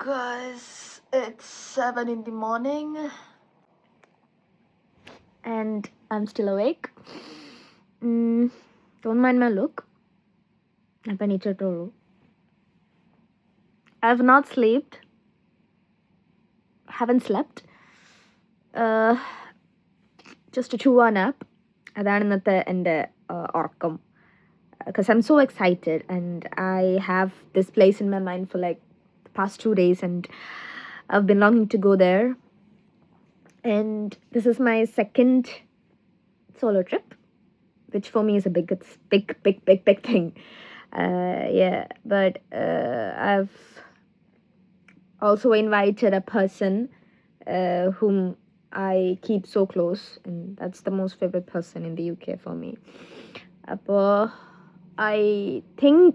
Guys, it's 7 in the morning and I'm still awake. Don't mind my look. I've not slept. Haven't slept. Just a 2-hour nap. അതാണ് ഇന്നത്തെ എൻ്റെ ഉറക്കം. Because I'm so excited and I have this place in my mind for like the past 2 days and I've been longing to go there. And this is my second solo trip, which for me is a big thing. Yeah, but I've also invited a person whom I keep so close, and that's the most favorite person in the UK for me. I think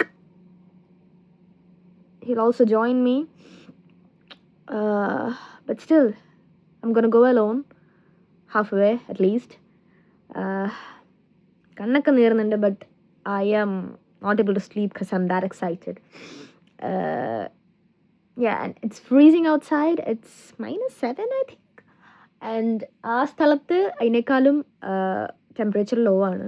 he'll also join me, but still I'm gonna go alone, halfway at least. കണ്ണൊക്കെ നീറുന്നുണ്ട്, but I am not able to sleep because I'm that excited. Yeah, and it's freezing outside. It's -7, I think. And ആ സ്ഥലത്ത് അതിനേക്കാളും temperature low ആണ്.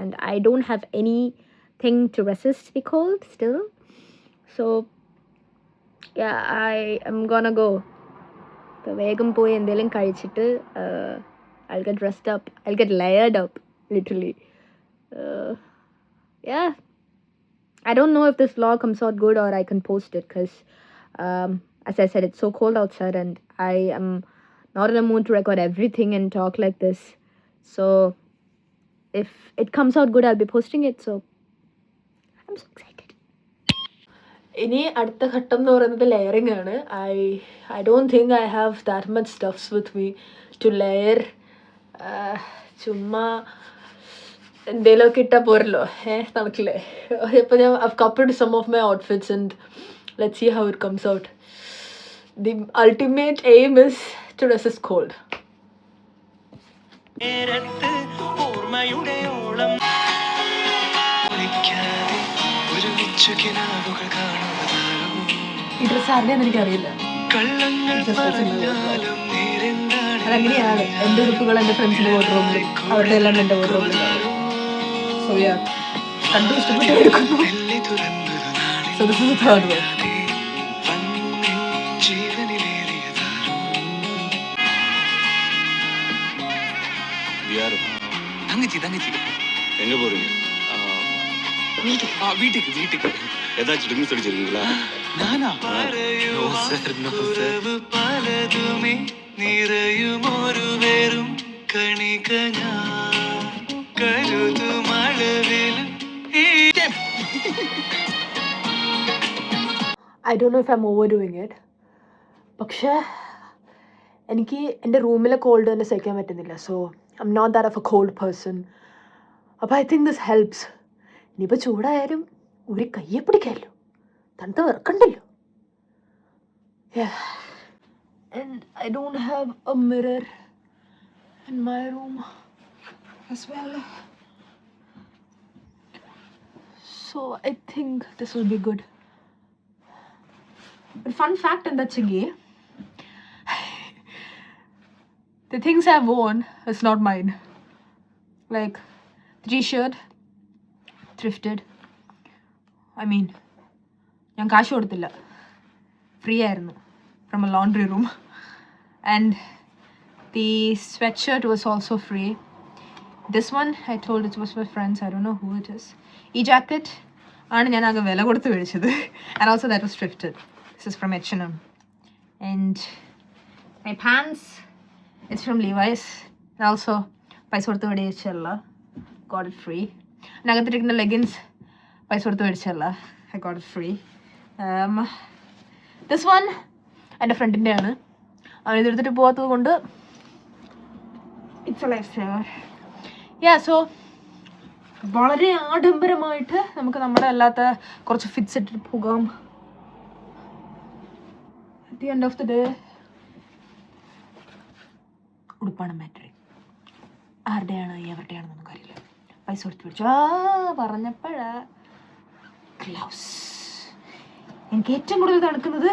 And I don't have anything to resist the cold still. So, yeah, I am gonna go. അപ്പോൾ വേഗം പോയി എന്തെങ്കിലും കഴിച്ചിട്ട് I'll get dressed up. I'll get layered up, literally. Yeah. I don't know if this vlog comes out good or I can post it because, as I said, it's so cold outside and I am not in a mood to record everything and talk like this. So, if it comes out good, I'll be posting it. So, I'm so excited. ഇനി അടുത്ത ഘട്ടം എന്ന് പറയുന്നത് layering ആണ്. I don't think I have that much stuffs with me to layer. ചുമ്മാ എന്തെങ്കിലുമൊക്കെ ഇട്ടാൽ പോരല്ലോ, നടക്കില്ലേ. അപ്പോൾ I've coupled some of my outfits and let's see how it comes out. The ultimate aim is to resist cold. ഈ dress ആരുടെയെന്ന് എനിക്കറിയില്ല. അതങ്ങനെയാണ് എൻ്റെ ഉടുപ്പുകൾ എൻ്റെ ഫ്രണ്ട്സിൻ്റെ വാർഡ്രോബിലും അവരുടെ എല്ലാം എൻ്റെ വാർഡ്രോബിലും. So yeah, കണ്ടു ഇഷ്ടപ്പെട്ട് എടുക്കുന്നു. So this is the third one. எங்க போறீங்க? வீட்டுக்கு ஏதாச்சும் ட்ரிங்க்ஸ் அடிச்சிருக்கீங்களா? நானா? No sir. പലതുമേ നിറയും ഒരു വേറും കണികന കരുതും അളവിലും. I don't know if I'm overdoing it. പക്ഷേ എനിക്ക് എൻ്റെ റൂമിലെ കോൾഡ് തന്നെ സഹിക്കാൻ പറ്റുന്നില്ല. So I'm not that of a cold person. അപ്പോൾ I think this helps. ഇനിയിപ്പോൾ ചൂടായാലും ഒരു കയ്യെ പിടിക്കാമല്ലോ, തണുത്ത് വിറക്കണ്ടല്ലോ. Yeah. And I don't have a mirror in my room as well. So I think this will be good. But fun fact in that chingy, the things I've worn is not mine. Like the t-shirt, thrifted. I mean, ഞാൻ കാശ് കൊടുത്തില്ല, free ആയിരുന്നു, from a laundry room. And the sweatshirt was also free. This one I told it was for friends. I don't know who it is. ഈ jacket ആണ് ഞാൻ ആകെ വില കൊടുത്ത് മേടിച്ചത്. And also that was thrifted. This is from H&M. And my pants, it's from Levi's. And also പൈസ കൊടുത്ത് മേടിച്ചല്ല, got it free. അകത്തിരിക്കുന്ന leggings പൈസ കൊടുത്ത് മേടിച്ചല്ല, I got it free. This one എൻ്റെ ഫ്രണ്ടിൻ്റെ ആണ്. അവൻ ഇതെടുത്തിട്ട് പോകാത്തത് കൊണ്ട് it's a life saver. Yeah, so വളരെ ആഡംബരമായിട്ട് നമുക്ക് നമ്മുടെ അല്ലാത്ത കുറച്ച് ഫിറ്റ്സ് ഇട്ടിട്ട് പോകാം. At the end of the day ഉടുപ്പാണ് മാറ്ററി. ആരുടെയാണ് എവരുടെയാണെന്നൊന്നും കാര്യമില്ല, പൈസ കൊടുത്ത് പിടിച്ചു. പറഞ്ഞപ്പോഴാ ഗ്ലൗസ്. എനിക്ക് ഏറ്റവും കൂടുതൽ തണുക്കുന്നത്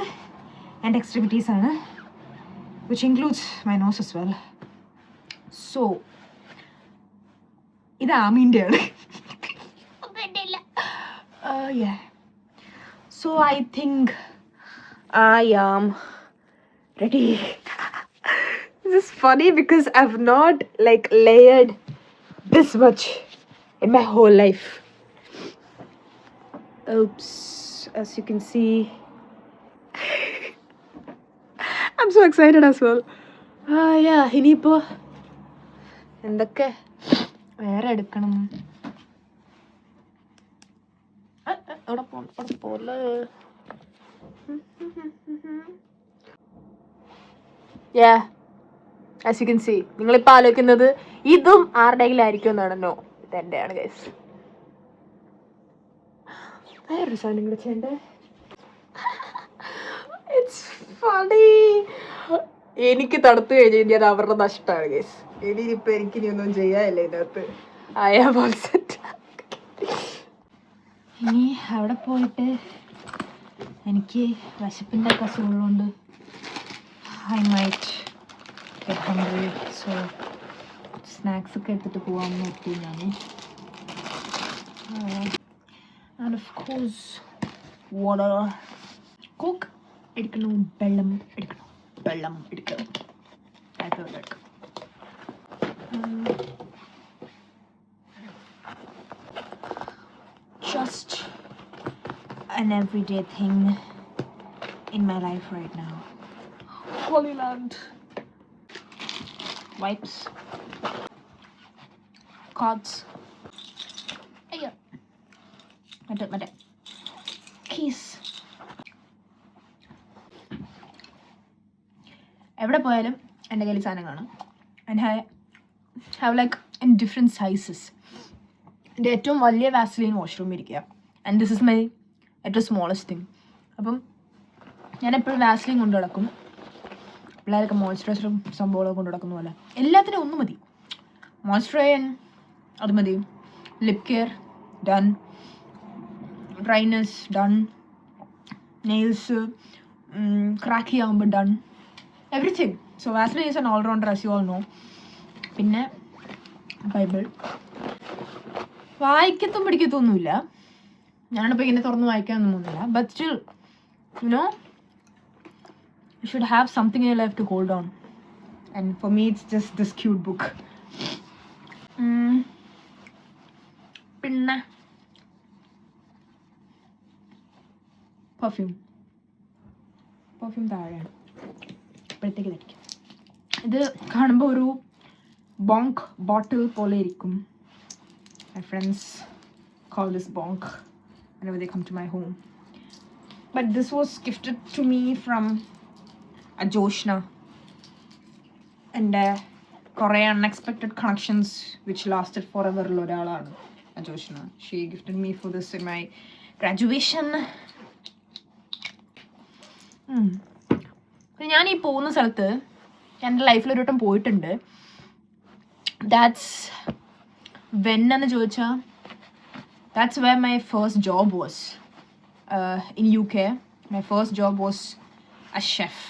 and extremities ആണ്, which includes my nose as well. So ഇത് ആമീൻ്റെ ആണ്. Yeah. So I think I am ready. This is funny because I've not like layered this much in my whole life. Oops, as you can see. I'm so excited as well. Yeah, ഇനിയിപ്പോ എന്തൊക്കെ വേറെ എടുക്കണം. Yeah, as you can see, നിങ്ങളിപ്പോൾ ആലോചിക്കുന്നത് ഇതും ആരുടെയെങ്കിലും ആയിരിക്കും എന്നാണെന്നോ? ഇതെൻ്റെയാണ് guys. വേറൊരു സാധനം കൂടെ ചെയ്യണ്ടേ? It's funny. എനിക്ക് തണുത്ത് കഴിഞ്ഞ് കഴിഞ്ഞാൽ അവരുടെ നഷ്ടമാണ് ഗൈസ്. ഇനിയിപ്പോൾ എനിക്കിനി ഒന്നും ചെയ്യാനില്ല ഇതിനകത്ത്. I have all set. ഇനി അവിടെ പോയിട്ട് എനിക്ക് വിശപ്പിൻ്റെ അസുഖമുള്ളതുകൊണ്ട് I might get hungry. So snacks ഒക്കെ എടുത്തിട്ട് പോകാമെന്ന് നോക്കി ഞാൻ. And of course water. Coke എടുക്കണം, വെള്ളം എടുക്കണം, വെള്ളം എടുക്കണം, വെള്ളം എടുക്കണം. Just an everyday thing in my life right now. Holy Land. Wipes. Cards. Ayya. Mate. Keys. എവിടെ പോയാലും എൻ്റെ കയ്യിൽ സാധനം കാണും. And I have like in different sizes. എൻ്റെ ഏറ്റവും വലിയ വാസ്ലിൻ വാഷ്റൂമിൽ ഇരിക്കുക. ആൻഡ് ദിസ് ഇസ് മൈ ഏറ്റവും സ്മോളസ്റ്റ് തിങ്. അപ്പം ഞാൻ എപ്പോഴും വാസ്ലിൻ കൊണ്ട് നടക്കും. പിള്ളേരൊക്കെ മോയ്സ്ചറൈസറും സംഭവങ്ങളൊക്കെ കൊണ്ട് നടക്കുന്ന പോലെ എല്ലാത്തിനും ഒന്ന് മതി. മോയ്സ്ചറൈസർ അത് മതി, lip care done, dryness done, nails cracky ആകുമ്പോൾ done, everything. So Vaseline is an all rounder as you all know. പിന്നെ ബൈബിൾ. വായിക്കത്തും പിടിക്കത്തൊന്നുമില്ല, ഞാനിപ്പോൾ ഇങ്ങനെ തുറന്ന് വായിക്കാനൊന്നും പോകുന്നില്ല. But still you know you should have something in your life to hold on, and for me it's just this cute book. Pinna perfume താഴെയാണ്. ഇപ്പോഴത്തേക്ക് ധരിക്കും. ഇത് കാണുമ്പോൾ ഒരു ബോങ്ക് ബോട്ടിൽ പോലെ ഇരിക്കും. My friends call this bonk whenever they come to my home. But this was gifted to me from Ajoshna, and കുറേ unexpected connections which lasted forever ഉള്ള ഒരാളാണ് Ajoshna. She gifted me for this in my graduation. ഞാൻ ഈ പോകുന്ന സ്ഥലത്ത് എൻ്റെ ലൈഫിൽ ഒരു വട്ടം പോയിട്ടുണ്ട്. ദാറ്റ്സ് വെൻ എന്ന് ചോദിച്ചാൽ that's where my first job was in UK. My first job was a chef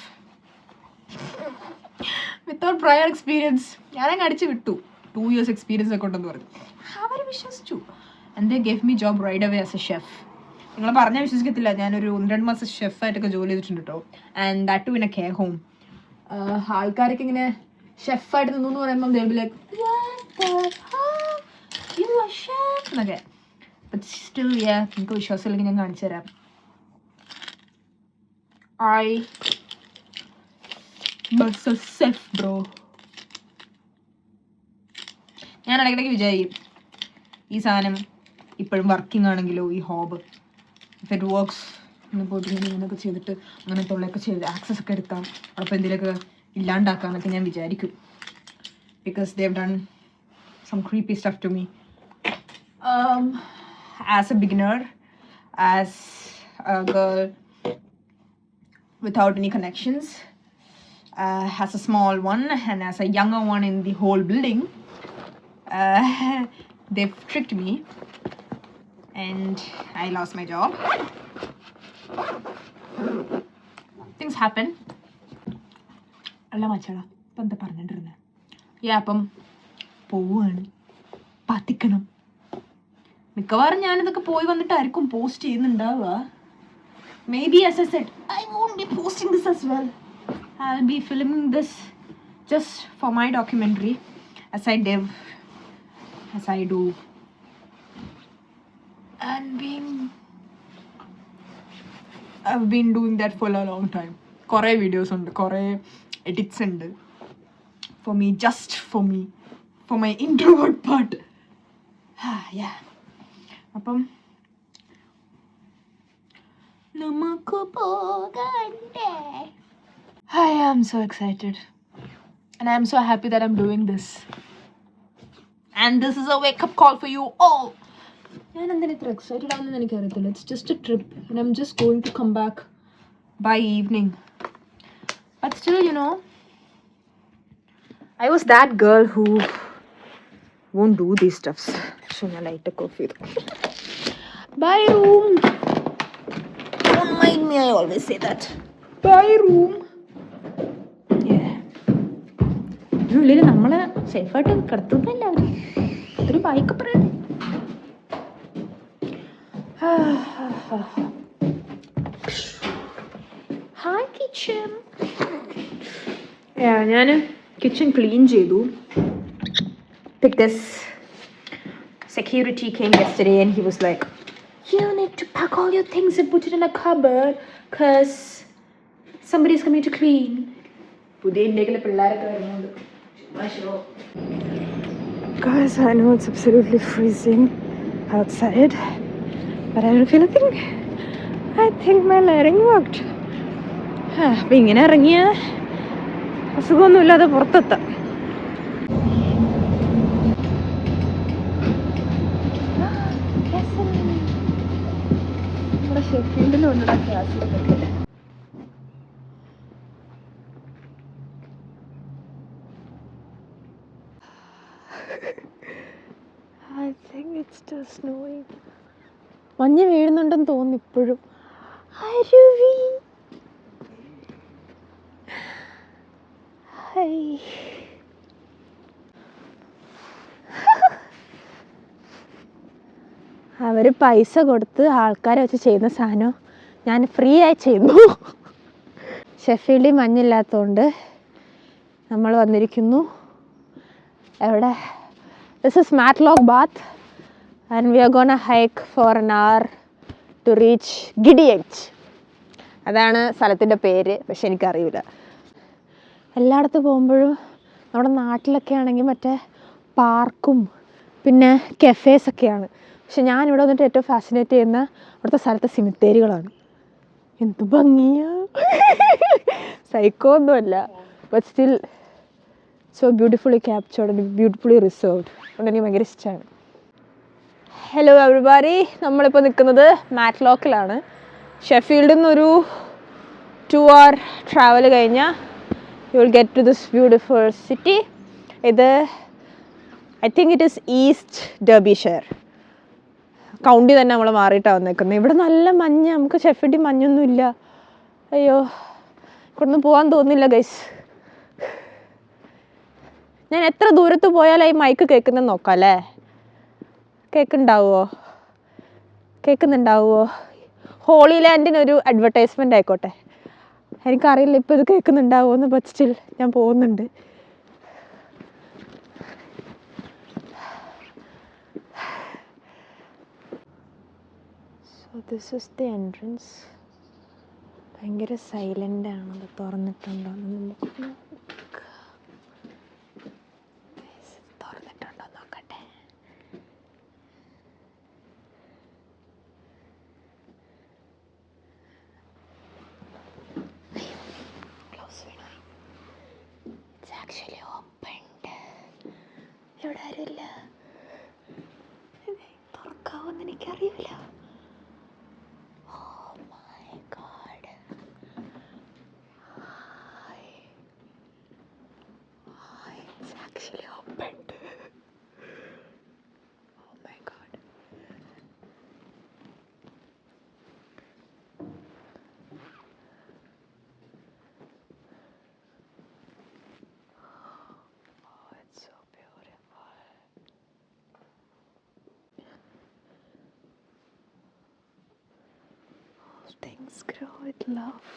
without prior experience. ഞാനങ്ങ് അടിച്ച് വിട്ടു. 2 years എക്സ്പീരിയൻസ് ഒക്കെ ഉണ്ടെന്ന് പറഞ്ഞു. അവർ വിശ്വസിച്ചു. And they gave me job right away as a chef. നിങ്ങൾ പറഞ്ഞാൽ വിശ്വസിക്കത്തില്ല, ഞാനൊരു 1-2 മാസം ഷെഫായിട്ടൊക്കെ ജോലി ചെയ്തിട്ടുണ്ട് കേട്ടോ. And that too in a care home. ആൾക്കാരൊക്കെ ഇങ്ങനെ ഷെഫായിട്ട് നിന്നു എന്ന് പറയുമ്പോൾ they will be like you are chef എന്നൊക്കെ. ബട്ട് സ്റ്റിൽ നിങ്ങൾക്ക് വിശ്വാസമില്ലെങ്കിൽ ഞാൻ കാണിച്ചു തരാം. I was a chef bro. ഞാൻ ഇടയ്ക്കിടയ്ക്ക് വിചാരിക്കും ഈ സാധനം ഇപ്പോഴും വർക്കിംഗ് ആണെങ്കിലോ, ഈ ഹോബ് ഇഫ് ഇറ്റ് വർക്ക്സ് എന്ന് പോയിട്ട് ഇങ്ങനെയൊക്കെ ചെയ്തിട്ട് അങ്ങനെ തൊള്ളയൊക്കെ ചെയ്ത് ആക്സസ് ഒക്കെ എടുക്കാം, അപ്പോൾ എന്തെങ്കിലുമൊക്കെ ഇല്ലാണ്ടാക്കാമെന്നൊക്കെ ഞാൻ വിചാരിക്കും. Because they have done some creepy stuff to me. As a beginner, as a girl without any connections, as a small one and as a younger one in the whole building, they've tricked me and I lost my job. Things happened. അല്ല മച്ചടാ ഇപ്പം എന്താ പറഞ്ഞിട്ടിരുന്നത്? അപ്പം പോവാണ്, പത്തിക്കണം. മിക്കവാറും ഞാനിതൊക്കെ പോയി വന്നിട്ടായിരിക്കും post ചെയ്യുന്നുണ്ടാവുക. Maybe, as I said, I won't be posting this as well. I'll be filming this just for my documentary, as I do. And I've been doing that for a long time. Kore videos ഉണ്ട്, kore edits ഉണ്ട്. For me, just for me, for my introvert part. Yeah. അപ്പം നമുക്ക് പോകണ്ടേ? I am so excited. And I am so happy that I'm doing this. And this is a wake-up call for you all. ഞാൻ എന്തിനാ ഇത്ര excited ആവുന്നതെന്ന് എനിക്കറിയത്തില്ല. It's just a trip and I'm just going to come back by evening. But still, you know, I was that girl who won't do these stuffs. So I light a coffee. Bye room. Don't mind me, I always say that. bye room. Yeah. ഉള്ളിൽ നമ്മളെ സേഫായിട്ട് കിടത്തുന്നില്ല അവർ. ഒരു bike പറയണേ. Hi kitchen. ഞാൻ kitchen clean ചെയ്തു. Because security came yesterday and he was like, you need to pack all your things and put it in a cupboard because somebody's coming to clean. പുതിയ ഇന്ത്യയിലെ പിള്ളേരൊക്കെ വരുന്നുണ്ട്. Guys, I know it's absolutely freezing outside, but I don't feel a thing. I think my layering worked. അപ്പം ഇങ്ങനെ ഇറങ്ങിയ അസുഖമൊന്നുമില്ലാതെ പുറത്തെത്താം. നമ്മുടെ ഷെഫീൽഡിലുണ്ടാ ക്ലാസ്സിലൊക്കെ. I think it's still snowing. മഞ്ഞ് വീഴുന്നുണ്ടെന്ന് തോന്നുന്നു ഇപ്പോഴും. അരുവി. അവർ പൈസ കൊടുത്ത് ആൾക്കാരെ വെച്ച് ചെയ്യുന്ന സാധനം ഞാൻ ഫ്രീ ആയി ചെയ്യുന്നു. ഷെഫീൽഡിൽ മഞ്ഞില്ലാത്തതുകൊണ്ട് നമ്മൾ വന്നിരിക്കുന്നു എവിടെ? This is Matlock Bath and we are gonna hike for an hour to reach Giddy Edge. അതാണ് സ്ഥലത്തിൻ്റെ പേര്, പക്ഷെ എനിക്കറിയില്ല. എല്ലായിടത്തും പോകുമ്പോഴും നമ്മുടെ നാട്ടിലൊക്കെ ആണെങ്കിൽ മറ്റേ പാർക്കും പിന്നെ കഫേസൊക്കെയാണ്. പക്ഷെ ഞാനിവിടെ വന്നിട്ട് ഏറ്റവും ഫാസിനേറ്റ് ചെയ്യുന്ന അവിടുത്തെ സ്ഥലത്തെ സിമിത്തേരികളാണ്. എന്ത് ഭംഗിയാ! സൈക്കോ ഒന്നുമല്ല, but still so beautifully captured and beautifully reserved. അതുകൊണ്ട് എനിക്ക് ഭയങ്കര ഇഷ്ടമാണ്. ഹലോ എവരിബഡി, നമ്മളിപ്പോൾ നിൽക്കുന്നത് മാറ്റ്ലോക്കിലാണ്. ഷെഫീൽഡിൽ നിന്നൊരു 2 hour ട്രാവൽ കഴിഞ്ഞാൽ you will get to this beautiful city. ഇത് I think it is East Derbyshire county തന്നെ നമ്മൾ മാറിയിട്ടാണ് വന്നേക്കുന്നത്. ഇവിടെ നല്ല മഞ്ഞ്, നമുക്ക് ഷെഫീൽഡിൽ മഞ്ഞൊന്നും ഇല്ല. അയ്യോ, ഇവിടുന്ന് പോകാൻ തോന്നുന്നില്ല ഗൈസ്. ഞാൻ എത്ര ദൂരത്ത് പോയാലായി മൈക്ക് കേൾക്കുന്നത് നോക്കാം അല്ലേ? കേൾക്കുന്നുണ്ടാവുമോ? ഹോളി ലാൻഡിനൊരു അഡ്വർടൈസ്മെൻ്റ് ആയിക്കോട്ടെ. എനിക്കറിയില്ല ഇപ്പോൾ ഇത് കേൾക്കുന്നുണ്ടാവുമെന്ന്, ബട്ട് സ്റ്റിൽ ഞാൻ പോകുന്നുണ്ട്. So this is the entrance. ഭയങ്കര സൈലൻ്റ് ആണ്. അത് തുറന്നിട്ടുണ്ടോ എന്ന് നമുക്ക് നോക്കട്ടെ. Actually opened. ഇവിടെ ആരുമില്ല. തുറക്കാവോന്ന് എനിക്കറിയില്ല. Oh my God. It's actually opened. Oh my God. things grow with love.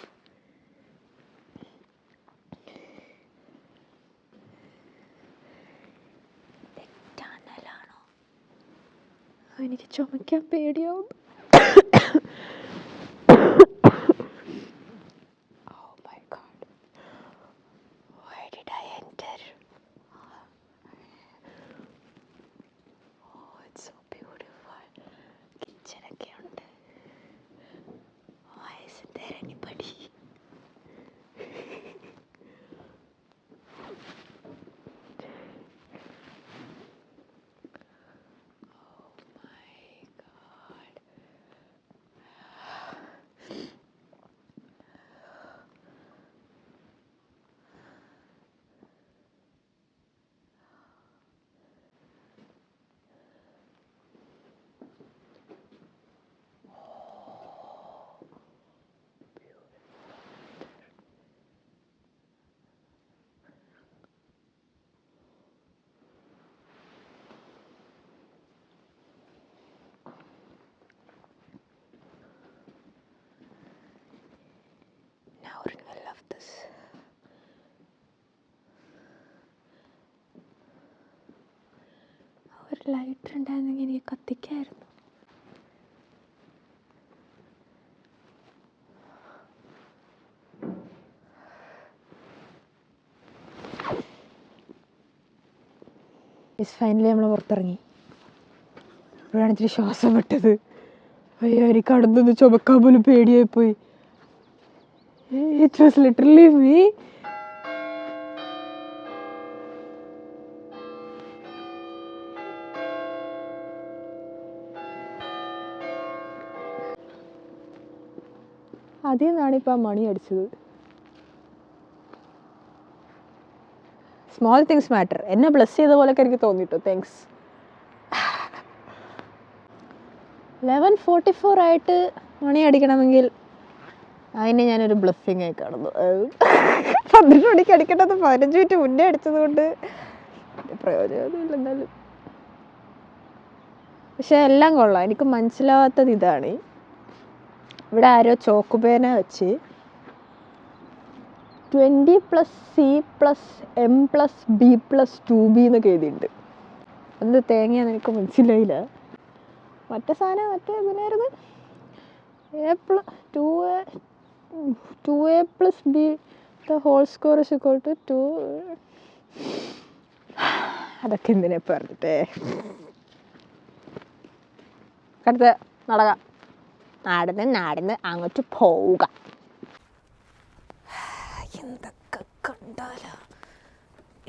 തെറ്റാണോ? എനിക്ക് ചുമക്കാൻ പേടിയാവുന്നു. Oh my god. Where did I enter? Oh, it's so beautiful. Kitchen ഒക്കെ ഉണ്ട്. Why isn't there anybody? Now I love this. ഒരു lighter ഉണ്ടായിരുന്നെങ്കിൽ എനിക്ക് കത്തിക്കായിരുന്നു. Finally നമ്മൾ പുറത്തിറങ്ങി. ഇപ്പോഴാണ് ഇത്തിരി ശ്വാസം വിട്ടത്. അയ്യോ, എനിക്ക് അടുത്തൊന്ന് ചുമക്കാൻ പോലും പേടിയായിപ്പോയി. It was literally me. അതിൽ നിന്നാണ് ഇപ്പം ആ മണി അടിച്ചത്. Small things matter. എന്നെ ബ്ലസ് ചെയ്ത പോലെയൊക്കെ എനിക്ക് തോന്നിട്ടോ. താങ്ക്സ്. 11:44 ആയിട്ട് മണി അടിക്കണമെങ്കിൽ അതിനെ ഞാനൊരു ബ്ലസ്സിങ് ആയി കാണുന്നു. 12 മണിക്ക് അടിക്കേണ്ടത് 15 മിനിറ്റ് മുന്നേ അടിച്ചത് കൊണ്ട് പ്രയോജനമൊന്നുമില്ല. എന്നാലും പക്ഷെ എല്ലാം കൊള്ളാം. എനിക്ക് മനസ്സിലാവാത്തത് ഇതാണ്, ഇവിടെ ആരോ ചോക്കുപേന വെച്ച് 20+C+M+B+2B എന്നൊക്കെ എഴുതിയിട്ടുണ്ട്. എന്ത് തേങ്ങയാന്ന് എനിക്ക് മനസ്സിലായില്ല. മറ്റേ സാധനം മറ്റേ ഇതിനായിരുന്നു A+2A+B the whole score is equal to 2. അതൊക്കെ എന്തിനാ പറഞ്ഞിട്ടേ. അടുത്ത നടക്കാം. നടന്ന് അങ്ങോട്ട് പോവുക. എന്തൊക്കെ കണ്ടാലോ.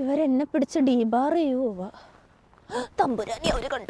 ഇവരെന്നെ പിടിച്ച് ഡീബാർ ചെയ്യുവോ? തമ്പുരാനി അവര് കണ്ടു.